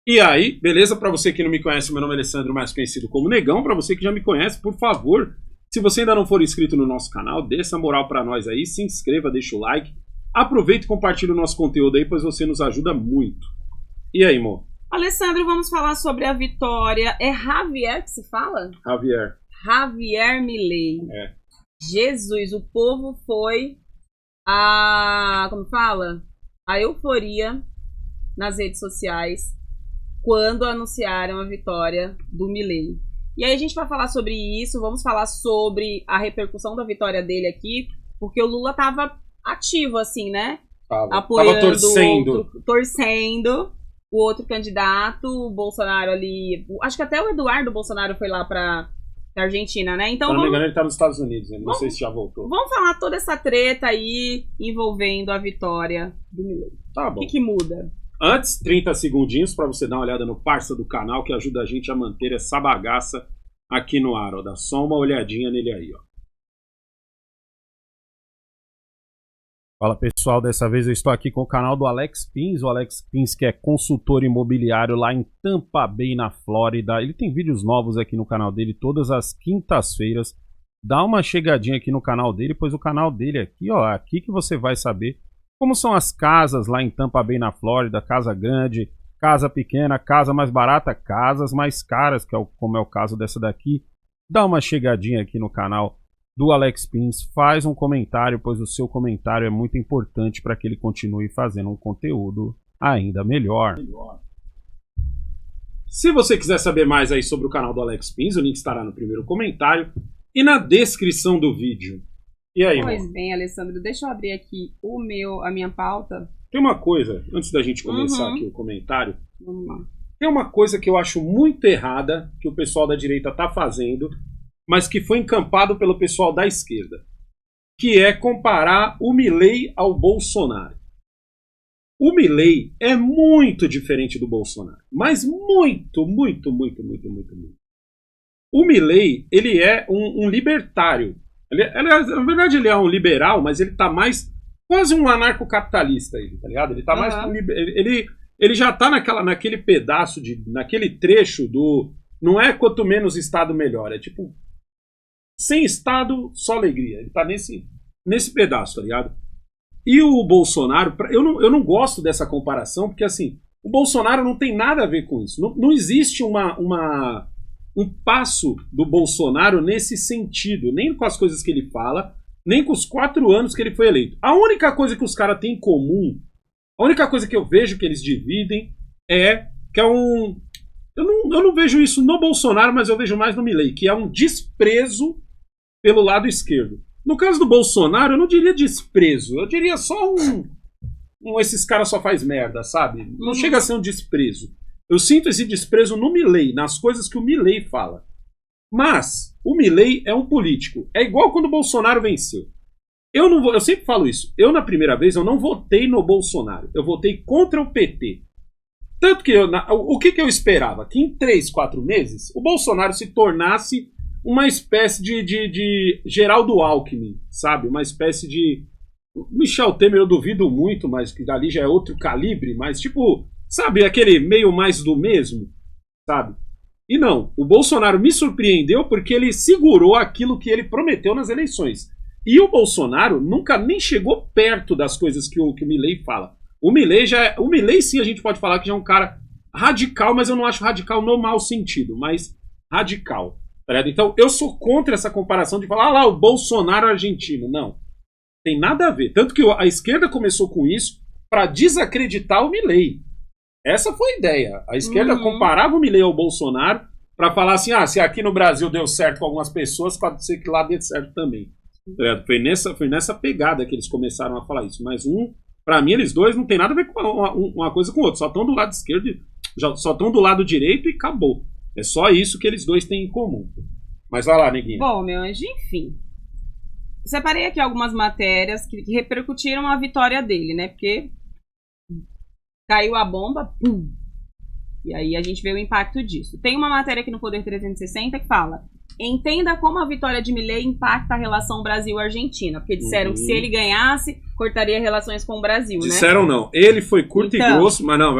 E aí, beleza? Para você que não me conhece, meu nome é Alessandro, mais conhecido como Negão. Para você que já me conhece, por favor, se você ainda não for inscrito no nosso canal, dê essa moral para nós aí, se inscreva, deixa o like, aproveita e compartilha o nosso conteúdo aí, pois você nos ajuda muito. E aí, Mo? Alessandro, vamos falar sobre a vitória. É Javier que se fala? Javier Milei. É. Jesus, o povo foi como fala? A euforia nas redes sociais quando anunciaram a vitória do Milei. E aí a gente vai falar sobre isso, vamos falar sobre a repercussão da vitória dele aqui, porque o Lula tava ativo, assim, né? Apoiando torcendo o outro candidato, o Bolsonaro ali. Acho que até o Eduardo Bolsonaro foi lá pra Argentina, né? Então, se não me engano, ele tá nos Estados Unidos, né? Não sei se já voltou. Vamos falar toda essa treta aí envolvendo a vitória do Milei. Tá bom. O que muda? Antes, 30 segundinhos para você dar uma olhada no parça do canal, que ajuda a gente a manter essa bagaça aqui no ar, ó. Dá só uma olhadinha nele aí, ó. Fala pessoal, dessa vez eu estou aqui com o canal do Alex Pins, o Alex Pins que é consultor imobiliário lá em Tampa Bay, na Flórida. Ele tem vídeos novos aqui no canal dele todas as quintas-feiras. Dá uma chegadinha aqui no canal dele, pois o canal dele aqui, ó, aqui que você vai saber como são as casas lá em Tampa Bay, na Flórida, casa grande, casa pequena, casa mais barata, casas mais caras, que é como é o caso dessa daqui. Dá uma chegadinha aqui no canal do Alex Pins, faz um comentário, pois o seu comentário é muito importante para que ele continue fazendo um conteúdo ainda melhor. Se você quiser saber mais aí sobre o canal do Alex Pins, o link estará no primeiro comentário e na descrição do vídeo. E aí, pois bem, Alessandro, deixa eu abrir aqui a minha pauta. Tem uma coisa, antes da gente começar aqui o comentário, vamos lá. Tem uma coisa que eu acho muito errada que o pessoal da direita está fazendo, mas que foi encampado pelo pessoal da esquerda, que é comparar o Milei ao Bolsonaro. O Milei é muito diferente do Bolsonaro, mas muito. O Milei, ele é um libertário. Na verdade, ele é um liberal, mas ele tá mais quase um anarcocapitalista, tá ligado? Ele tá mais ele já tá naquele pedaço naquele trecho do não é quanto menos Estado melhor, é tipo sem Estado, só alegria. Ele tá nesse pedaço, tá ligado? E o Bolsonaro, eu não gosto dessa comparação, porque assim, o Bolsonaro não tem nada a ver com isso. Não existe um passo do Bolsonaro nesse sentido, nem com as coisas que ele fala, nem com os 4 anos que ele foi eleito. A única coisa que os caras têm em comum, a única coisa que eu vejo que eles dividem é que é um... Eu não vejo isso no Bolsonaro, mas eu vejo mais no Milei, que é um desprezo pelo lado esquerdo. No caso do Bolsonaro, eu não diria desprezo, eu diria só esses caras só faz merda, sabe? Não chega a ser um desprezo. Eu sinto esse desprezo no Milei, nas coisas que o Milei fala. Mas o Milei é um político. É igual quando o Bolsonaro venceu. Eu sempre falo isso. Eu, na primeira vez, eu não votei no Bolsonaro. Eu votei contra o PT. Tanto que o que eu esperava? Que em 3, 4 meses o Bolsonaro se tornasse uma espécie de Geraldo Alckmin, sabe? Uma espécie de... Michel Temer eu duvido muito, mas que dali já é outro calibre, mas tipo... Sabe, aquele meio mais do mesmo, sabe? E não, o Bolsonaro me surpreendeu porque ele segurou aquilo que ele prometeu nas eleições. E o Bolsonaro nunca nem chegou perto das coisas que o Milei fala. O Milei sim, a gente pode falar que já é um cara radical, mas eu não acho radical no mau sentido, mas radical. Tá ligado? Então eu sou contra essa comparação de falar, lá, o Bolsonaro argentino. Não, tem nada a ver. Tanto que a esquerda começou com isso para desacreditar o Milei. Essa foi a ideia. A esquerda comparava o Milei ao Bolsonaro para falar assim, se aqui no Brasil deu certo com algumas pessoas, pode ser que lá dê certo também. Foi nessa pegada que eles começaram a falar isso. Mas pra mim, eles dois não tem nada a ver com uma coisa com a outra. Só estão do lado esquerdo, só estão do lado direito e acabou. É só isso que eles dois têm em comum. Mas vai lá, neguinho. Bom, meu anjo, enfim. Separei aqui algumas matérias que repercutiram a vitória dele, né? Porque... caiu a bomba, pum! E aí a gente vê o impacto disso. Tem uma matéria aqui no Poder 360 que fala: entenda como a vitória de Milei impacta a relação Brasil-Argentina. Porque disseram que se ele ganhasse, cortaria relações com o Brasil, né? Disseram não. Ele foi curto e grosso, mas não.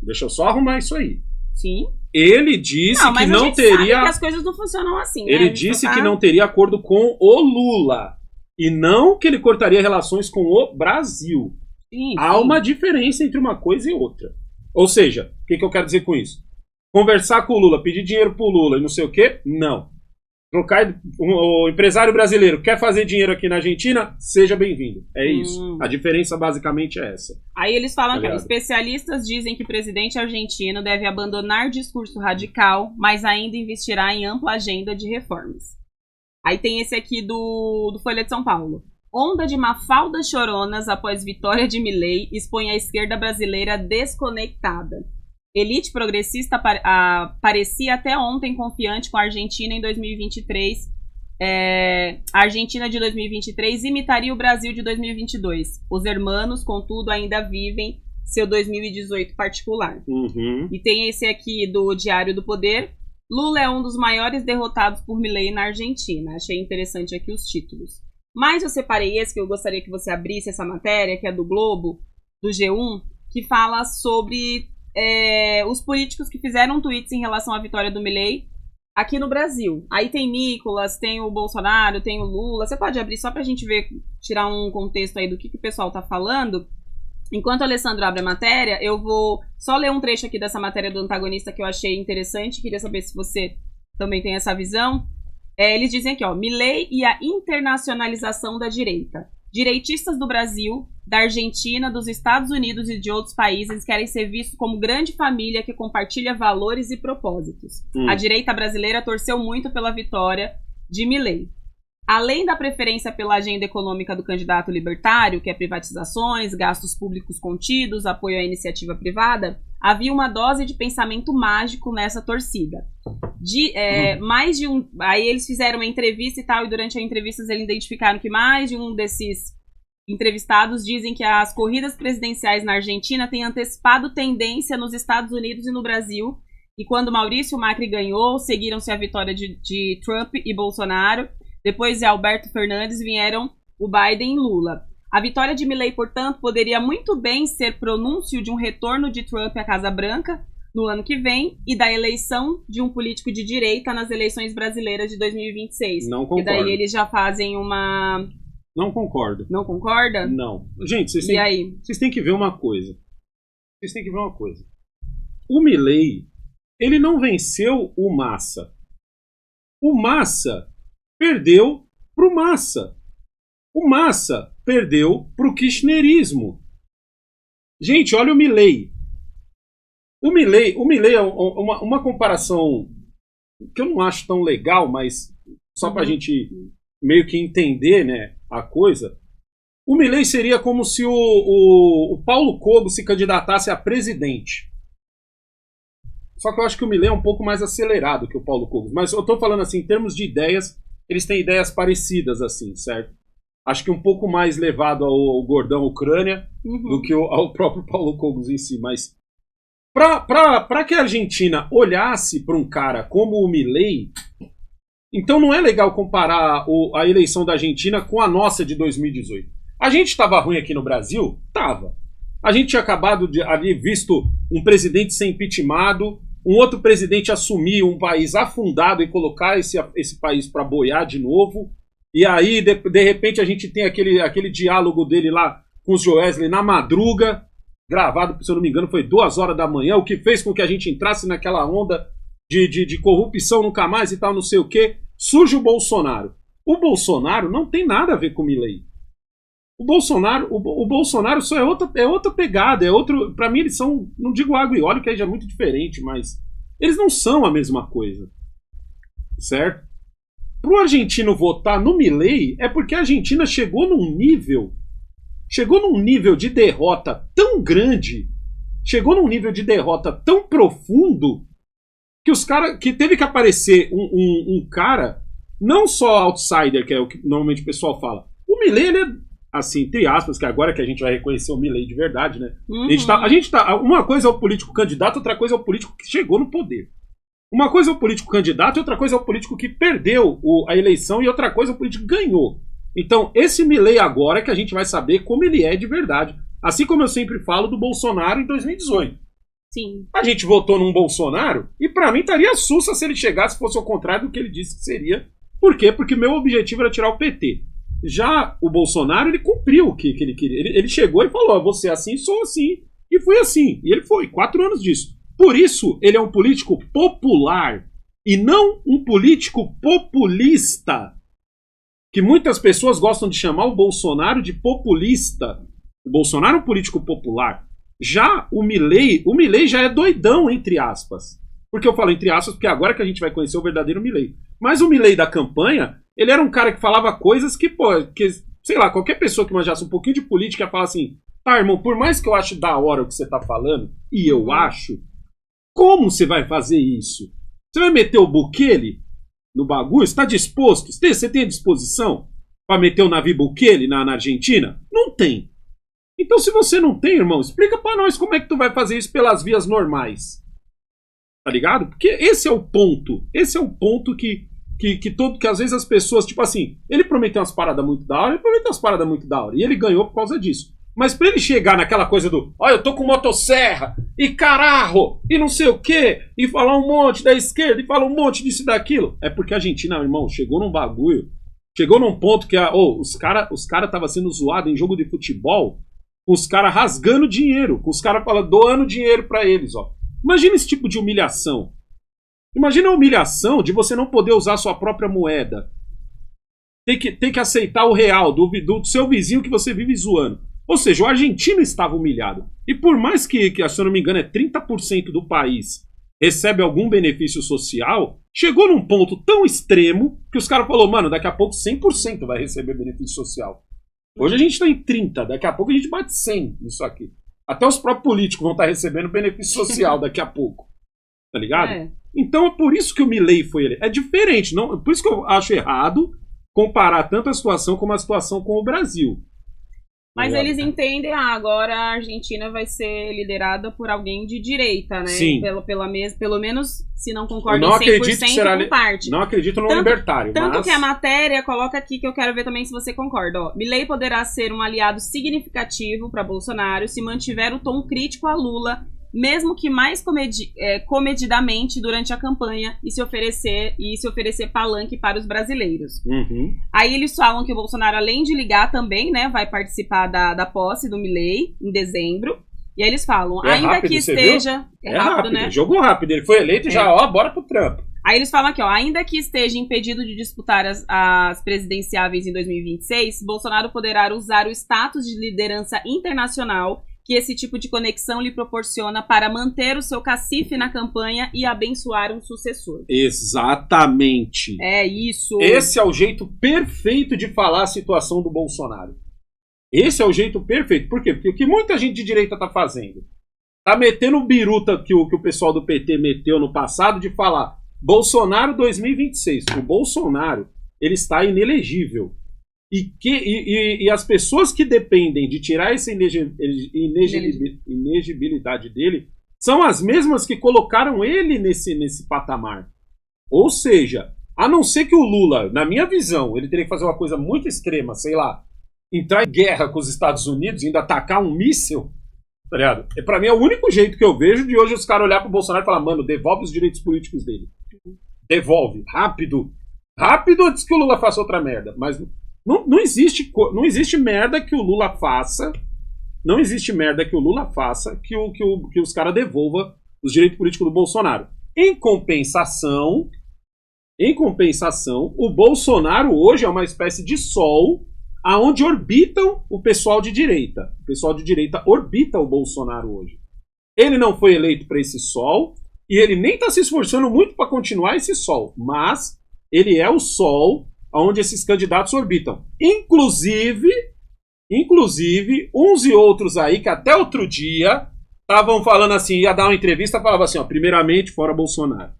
Deixa eu só arrumar isso aí. Sim. Ele disse que não teria... Sabe que as coisas não funcionam assim, né? Ele disse que não teria acordo com o Lula. E não que ele cortaria relações com o Brasil. Sim, Há uma diferença entre uma coisa e outra. Ou seja, o que eu quero dizer com isso? Conversar com o Lula, pedir dinheiro pro Lula e não sei o quê? Não. Trocar o empresário brasileiro quer fazer dinheiro aqui na Argentina? Seja bem-vindo. É isso. A diferença basicamente é essa. Aí eles falam que especialistas dizem que o presidente argentino deve abandonar discurso radical, mas ainda investirá em ampla agenda de reformas. Aí tem esse aqui do Folha de São Paulo. Onda de mafaldas choronas após vitória de Milei expõe a esquerda brasileira desconectada. Elite progressista parecia até ontem confiante com a Argentina em 2023. A Argentina de 2023 imitaria o Brasil de 2022. Os hermanos, contudo, ainda vivem seu 2018 particular. E tem esse aqui do Diário do Poder. Lula é um dos maiores derrotados por Milei na Argentina. Achei interessante aqui os títulos. Mas eu separei esse que eu gostaria que você abrisse essa matéria, que é do Globo, do G1, que fala sobre os políticos que fizeram tweets em relação à vitória do Milei aqui no Brasil. Aí tem Nicolas, tem o Bolsonaro, tem o Lula. Você pode abrir só pra gente ver, tirar um contexto aí do que o pessoal tá falando. Enquanto o Alessandro abre a matéria, eu vou só ler um trecho aqui dessa matéria do antagonista que eu achei interessante. Queria saber se você também tem essa visão. Eles dizem aqui, Milei e a internacionalização da direita. Direitistas do Brasil, da Argentina, dos Estados Unidos e de outros países querem ser vistos como grande família que compartilha valores e propósitos. A direita brasileira torceu muito pela vitória de Milei. Além da preferência pela agenda econômica do candidato libertário, que é privatizações, gastos públicos contidos, apoio à iniciativa privada, havia uma dose de pensamento mágico nessa torcida. Mais de um... Aí eles fizeram uma entrevista e tal, e durante a entrevista eles identificaram que mais de um desses entrevistados dizem que as corridas presidenciais na Argentina têm antecipado tendência nos Estados Unidos e no Brasil, e quando Maurício Macri ganhou, seguiram-se a vitória de Trump e Bolsonaro. Depois de Alberto Fernandes vieram o Biden e Lula. A vitória de Milei, portanto, poderia muito bem ser pronúncio de um retorno de Trump à Casa Branca no ano que vem e da eleição de um político de direita nas eleições brasileiras de 2026. Não concordo. E daí eles já fazem uma... Não concordo. Não concorda? Não. Gente, vocês têm que ver uma coisa. Vocês têm que ver uma coisa. O Milei, ele não venceu o Massa. O Massa perdeu pro Massa. O Massa perdeu pro kirchnerismo. Gente, olha o Milei. O Milei é uma comparação que eu não acho tão legal, mas só pra gente meio que entender, né, a coisa. O Milei seria como se o Paulo Cogos se candidatasse a presidente. Só que eu acho que o Milei é um pouco mais acelerado que o Paulo Cogos. Mas eu tô falando assim, em termos de ideias, eles têm ideias parecidas, assim, certo? Acho que um pouco mais levado ao gordão Ucrânia do que ao próprio Paulo Cogos em si. Mas para que a Argentina olhasse para um cara como o Milei, então não é legal comparar a eleição da Argentina com a nossa de 2018. A gente estava ruim aqui no Brasil? Tava. A gente tinha acabado de ali visto um presidente ser impeachmentado, um outro presidente assumir um país afundado e colocar esse país para boiar de novo. E aí, de repente, a gente tem aquele diálogo dele lá com o Joesley na madruga, gravado, se eu não me engano, foi 2 horas da manhã, o que fez com que a gente entrasse naquela onda de corrupção nunca mais e tal, não sei o quê. Surge o Bolsonaro. O Bolsonaro não tem nada a ver com o Milei. O Bolsonaro só é outra pegada, é outro. Pra mim, eles são, não digo água e óleo, que aí já é muito diferente, mas eles não são a mesma coisa. Certo? Pro argentino votar no Milei é porque a Argentina chegou num nível de derrota tão grande, chegou num nível de derrota tão profundo, que os caras, que teve que aparecer um cara, não só outsider, que é o que normalmente o pessoal fala. O Milei, ele é, assim, entre aspas, que agora que a gente vai reconhecer o Milei de verdade, né? A gente tá, uma coisa é o político candidato, outra coisa é o político que chegou no poder. Uma coisa é o político candidato e outra coisa é o político que perdeu a eleição e outra coisa é o político que ganhou. Então, esse Milei agora é que a gente vai saber como ele é de verdade. Assim como eu sempre falo do Bolsonaro em 2018. Sim. A gente votou num Bolsonaro e pra mim estaria sussa se ele chegasse e fosse ao contrário do que ele disse que seria. Por quê? Porque meu objetivo era tirar o PT. Já o Bolsonaro, ele cumpriu o que ele queria. Ele chegou e falou, você é assim, sou assim. E foi assim. E ele foi, 4 anos disso. Por isso, ele é um político popular e não um político populista. Que muitas pessoas gostam de chamar o Bolsonaro de populista. O Bolsonaro é um político popular. Já o Milei já é doidão, entre aspas. Porque eu falo entre aspas, porque agora que a gente vai conhecer o verdadeiro Milei. Mas o Milei da campanha, ele era um cara que falava coisas que, sei lá, qualquer pessoa que manjasse um pouquinho de política ia falar assim, tá, irmão, por mais que eu ache da hora o que você tá falando, e eu acho, como você vai fazer isso? Você vai meter o Bukele no bagulho? Você tá disposto? Você tem a disposição pra meter o navio Bukele na Argentina? Não tem. Então, se você não tem, irmão, explica pra nós como é que tu vai fazer isso pelas vias normais. Tá ligado? Porque esse é o ponto. Esse é o ponto que às vezes as pessoas, tipo assim, ele prometeu umas paradas muito da hora, e ele ganhou por causa disso. Mas pra ele chegar naquela coisa do, ó, eu tô com motosserra, e caralho, e não sei o quê, e falar um monte da esquerda, e falar um monte disso e daquilo, é porque a Argentina, irmão, chegou num bagulho, chegou num ponto que os cara tava sendo zoado em jogo de futebol, com os caras rasgando dinheiro, com os caras doando dinheiro pra eles, ó. Imagina esse tipo de humilhação. Imagina a humilhação de você não poder usar sua própria moeda. Ter que aceitar o real do seu vizinho que você vive zoando. Ou seja, o argentino estava humilhado. E por mais que, se eu não me engano, é 30% do país recebe algum benefício social, chegou num ponto tão extremo que os caras falaram, mano, daqui a pouco 100% vai receber benefício social. Hoje a gente está em 30%, daqui a pouco a gente bate 100% nisso aqui. Até os próprios políticos vão estar recebendo benefício social daqui a pouco. Tá ligado? É. Então é por isso que o Milei foi ele. É diferente. Não, por isso que eu acho errado comparar tanto a situação como a situação com o Brasil. Mas eles entendem, agora a Argentina vai ser liderada por alguém de direita, né? Sim. Pelo menos, se não concordam 100% com parte. Não acredito no libertário. Tanto que a matéria coloca aqui que eu quero ver também se você concorda. Ó, Milei poderá ser um aliado significativo para Bolsonaro se mantiver o tom crítico a Lula, mesmo que mais comedidamente durante a campanha e se oferecer palanque para os brasileiros. Uhum. Aí eles falam que o Bolsonaro, além de ligar também, né, vai participar da posse do Milei em dezembro. E aí eles falam, ainda rápido, que esteja... É rápido, né? Jogou rápido, ele foi eleito e já, bora pro Trump. Aí eles falam aqui, ainda que esteja impedido de disputar as presidenciáveis em 2026, Bolsonaro poderá usar o status de liderança internacional que esse tipo de conexão lhe proporciona para manter o seu cacife na campanha e abençoar um sucessor. Exatamente. É isso. Esse é o jeito perfeito de falar a situação do Bolsonaro. Esse é o jeito perfeito. Por quê? Porque o que muita gente de direita tá fazendo? Tá metendo biruta que o pessoal do PT meteu no passado de falar Bolsonaro 2026. O Bolsonaro, ele está inelegível. E as pessoas que dependem de tirar essa inegibilidade dele são as mesmas que colocaram ele nesse patamar. Ou seja, a não ser que o Lula, na minha visão, ele teria que fazer uma coisa muito extrema, sei lá, entrar em guerra com os Estados Unidos, ainda atacar um míssil, tá ligado? Pra mim é o único jeito que eu vejo de hoje os caras olhar pro Bolsonaro e falar, mano, devolve os direitos políticos dele. Devolve, rápido. Rápido antes que o Lula faça outra merda. Mas não existe merda que o Lula faça. Não existe merda que o Lula faça que os caras devolvam os direitos políticos do Bolsonaro. Em compensação, o Bolsonaro hoje é uma espécie de sol aonde orbitam o pessoal de direita. O pessoal de direita orbita o Bolsonaro hoje. Ele não foi eleito para esse sol e ele nem está se esforçando muito para continuar esse sol, mas ele é o sol onde esses candidatos orbitam. Inclusive, uns e outros aí que até outro dia estavam falando assim, ia dar uma entrevista, falava assim, ó, primeiramente, fora Bolsonaro.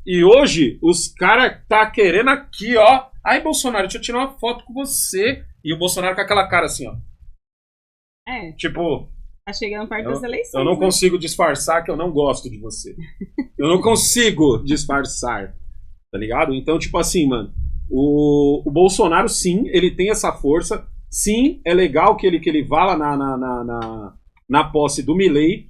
E hoje, os caras tá querendo aqui, ó, aí Bolsonaro, deixa eu tirar uma foto com você. E o Bolsonaro com aquela cara assim, ó. Tipo... Tá chegando perto das eleições. Eu não consigo disfarçar que eu não gosto de você. Eu não consigo disfarçar. Tá ligado? Então, tipo assim, mano, o Bolsonaro, sim, ele tem essa força. Sim, é legal que ele vá lá na posse do Milei.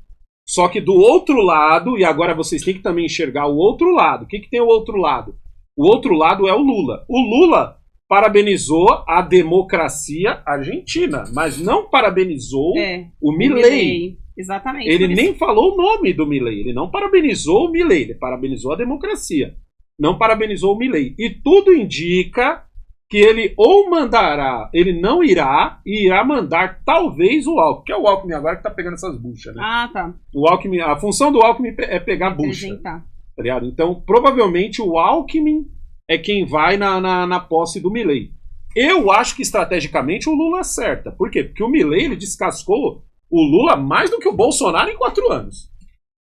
Só que do outro lado, e agora vocês têm que também enxergar o outro lado. O que tem o outro lado? O outro lado é o Lula. O Lula parabenizou a democracia argentina, mas não parabenizou o Milei. Exatamente. Ele nem falou o nome do Milei. Ele não parabenizou o Milei. Ele parabenizou a democracia. Não parabenizou o Milei. E tudo indica que ele ou mandará, ele não irá, e irá mandar talvez o Alckmin, que é o Alckmin agora que tá pegando essas buchas, né? Ah, tá. O Alckmin, a função do Alckmin é pegar bucha. Tá ligado? Então, provavelmente o Alckmin é quem vai na posse do Milei. Eu acho que estrategicamente o Lula acerta. Por quê? Porque o Milei, ele descascou o Lula mais do que o Bolsonaro em 4 anos.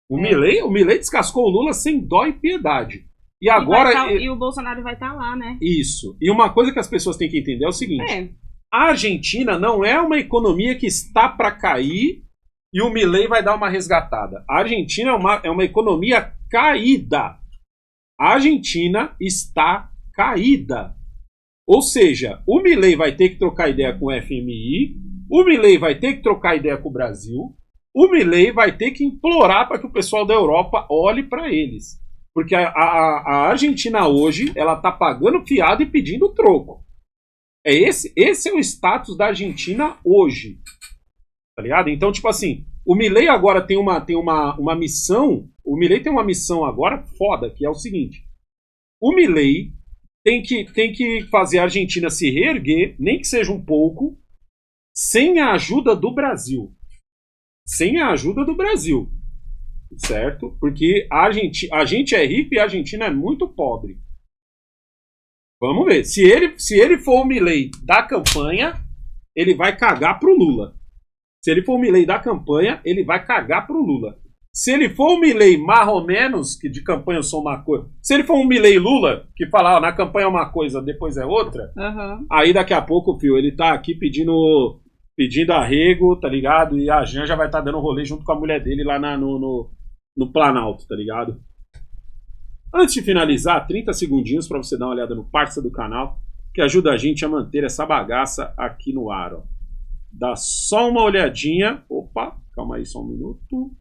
O Milei descascou o Lula sem dó e piedade. E agora. E o Bolsonaro vai estar lá, né? Isso. E uma coisa que as pessoas têm que entender é o seguinte: a Argentina não é uma economia que está para cair e o Milei vai dar uma resgatada. A Argentina é uma economia caída. A Argentina está caída. Ou seja, o Milei vai ter que trocar ideia com o FMI, o Milei vai ter que trocar ideia com o Brasil, o Milei vai ter que implorar para que o pessoal da Europa olhe para eles. Porque a Argentina hoje, ela tá pagando fiado e pedindo troco. Esse é o status da Argentina hoje. Tá ligado? Então, tipo assim, o Milei agora tem uma missão. O Milei tem uma missão agora foda, que é o seguinte. O Milei tem que fazer a Argentina se reerguer, nem que seja um pouco, sem a ajuda do Brasil. Sem a ajuda do Brasil. Certo? Porque a gente é rico e a Argentina é muito pobre. Vamos ver. Se ele for o Milei da campanha, ele vai cagar pro Lula. Se ele for o Milei da campanha, ele vai cagar pro Lula. Se ele for o Milei mais ou menos, que de campanha eu sou uma coisa. Se ele for um Milei Lula, que fala, na campanha é uma coisa, depois é outra, aí daqui a pouco, filho, ele tá aqui pedindo arrego, tá ligado? E a Jean já vai estar dando rolê junto com a mulher dele lá no Planalto, tá ligado? Antes de finalizar, 30 segundinhos para você dar uma olhada no parça do canal, que ajuda a gente a manter essa bagaça aqui no ar, ó. Dá só uma olhadinha. Opa, calma aí só um minuto.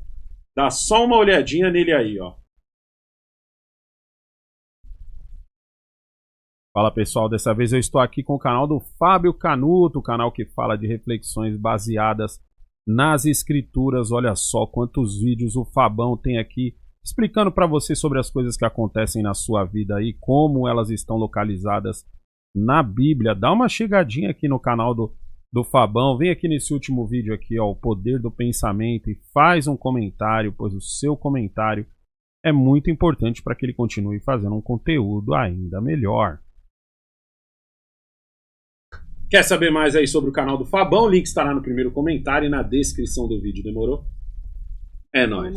Dá só uma olhadinha nele aí, ó. Fala pessoal, dessa vez eu estou aqui com o canal do Fábio Canuto, o canal que fala de reflexões baseadas nas escrituras. Olha só quantos vídeos o Fabão tem aqui explicando para você sobre as coisas que acontecem na sua vida e como elas estão localizadas na Bíblia. Dá uma chegadinha aqui no canal do Fabão, vem aqui nesse último vídeo aqui, ó, o poder do pensamento, e faz um comentário, pois o seu comentário é muito importante para que ele continue fazendo um conteúdo ainda melhor. Quer saber mais aí sobre o canal do Fabão? O link estará no primeiro comentário e na descrição do vídeo. Demorou? É nóis.